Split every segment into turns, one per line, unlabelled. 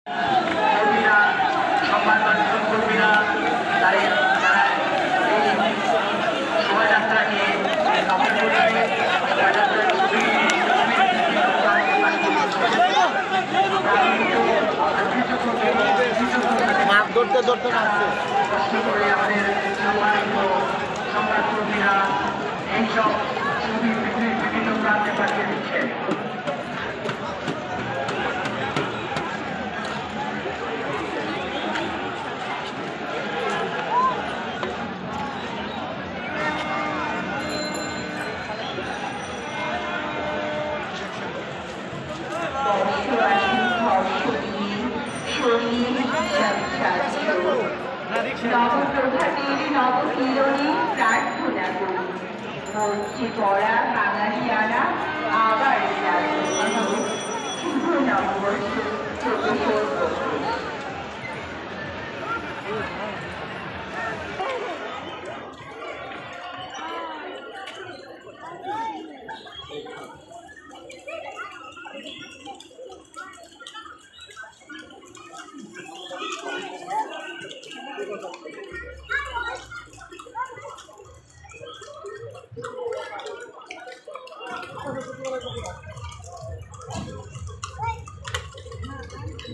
কর্মীরা, সংবাদ কর্মীরা তারা এই শোভাযাত্রাকে সফল করবে। শোভাযাত্রার ছবি
মাছ ধরতে ধরতে
কষ্ট করে আমাদের সম্মানিত সংবাদকর্মীরা এইসব ছবি পৃথিবীর বিভিন্ন প্রান্তে পাঠিয়ে দিচ্ছেন।
নবপ্রভাতের নবকিরণে প্রার্থনা করি, মঞ্চে পড়া বাঙালিয়ানা আবার শুভ নববর্ষ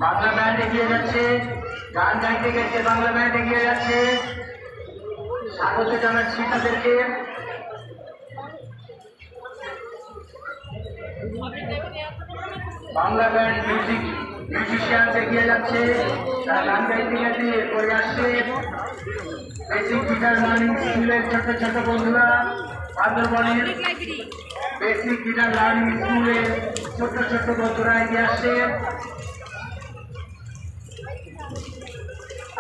বাংলা ব্যান্ড এগিয়ে যাচ্ছে, গান গাইতে গেছে, বাংলা ব্যান্ড এগিয়ে যাচ্ছে। স্বাগত জানাচ্ছি তাদেরকে। বাংলা ব্যান্ড মিউজিশিয়ান এগিয়ে যাচ্ছে, তারা গান গাইতে গেছে করে আসছে। বেসিক গিটার লার্নিং স্কুলের ছোট ছোট বন্ধুরা, বান্দরবনের বেসিক গিটার লার্নিং স্কুলের ছোট ছোট বন্ধুরা এগিয়ে আসছে।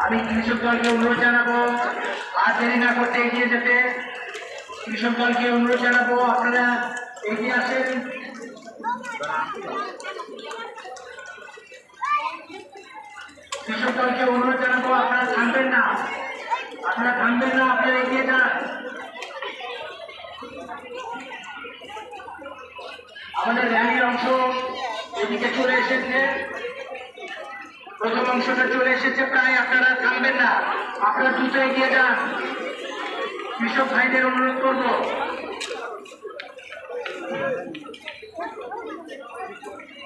আমি কৃষক দলকে অনুরোধ জানাবো আর দেরি না করতে এগিয়ে যেতে। কৃষক দলকে অনুরোধ জানাবো আপনারা এগিয়ে আসেন। কৃষক দলকে অনুরোধ জানাবো আপনারা থামবেন না, আপনারা এগিয়ে যান। আমাদের র্যালির অংশ এদিকে চলে এসেছে, প্রথম অংশটা চলে এসেছে প্রায়। আপনারা থামবেন না, আপনারা দ্রুত এগিয়ে যান। কৃষক ভাইদের অনুরোধ করব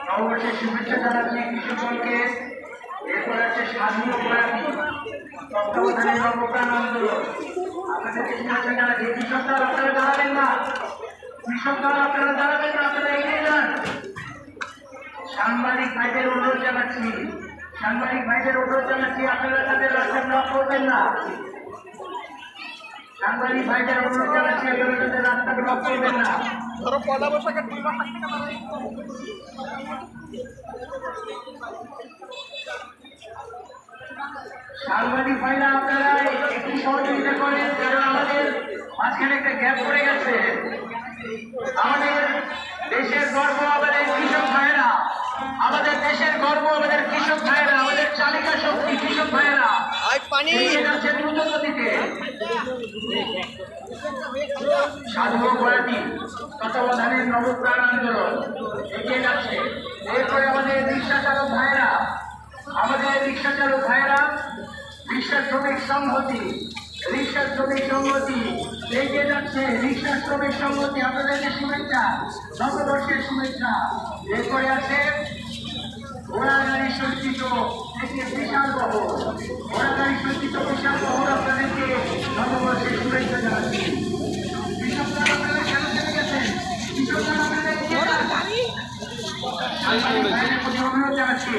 নববর্ষের শুভেচ্ছা জানাচ্ছি কৃষক দলকে। এরপর আছে স্বাধীন প্রয়াতি তত্ত্বাবধানে নবপ্রাণ আন্দোলন। আপনাদেরকে শুভেচ্ছা জানাচ্ছি। কৃষক দল আপনারা দাঁড়াবেন না, কৃষক দল আপনারা দাঁড়াবেন না, আপনারা এগিয়ে যান। সাংবাদিক ভাইদের অনুরোধ জানাচ্ছি, আপনারা তাদের রাস্তা ব্লক করবেন না। সাংবাদিক ভাইদের অনুরোধ জানাচ্ছি, আপনারা তাদের রাস্তা ব্লক করবেন না। সাংবাদিক ভাইরা আপনারা একটু সহযোগিতা করেন, কারণ আমাদের মাঝখানে একটা গ্যাপ পড়ে গেছে। আমাদের দেশের গর্ব আমাদের কৃষক ভাইয়েরা, আমাদের দেশের গর্ব আমাদের কৃষক ভাইয়েরা, আমাদের চালিকা শক্তি কৃষক ভাইয়েরা যাচ্ছে দ্রুত গতিতে। সাধু প্রয়াতি তত্ত্বাবধানের নবপ্রাণ আন্দোলন এগিয়ে যাচ্ছে। এরপরে আমাদের রিক্সা চালক ভাইয়েরা, রিক্সা শ্রমিক সংহতি এগিয়ে যাচ্ছে। রিক্সা শ্রমিক সংহতি আপনাদেরকে শুভেচ্ছা, নববর্ষের শুভেচ্ছা। এরপরে আছে ঘোড়াগাড়ি সজ্জিত একটি বিশাল বহর, আপনাদেরকে নববর্ষের শুভেচ্ছা জানাচ্ছি। কৃষকরা আপনারা কেন চলে গেছেন? কৃষকরা আপনাদের অনুরোধ জানাচ্ছি।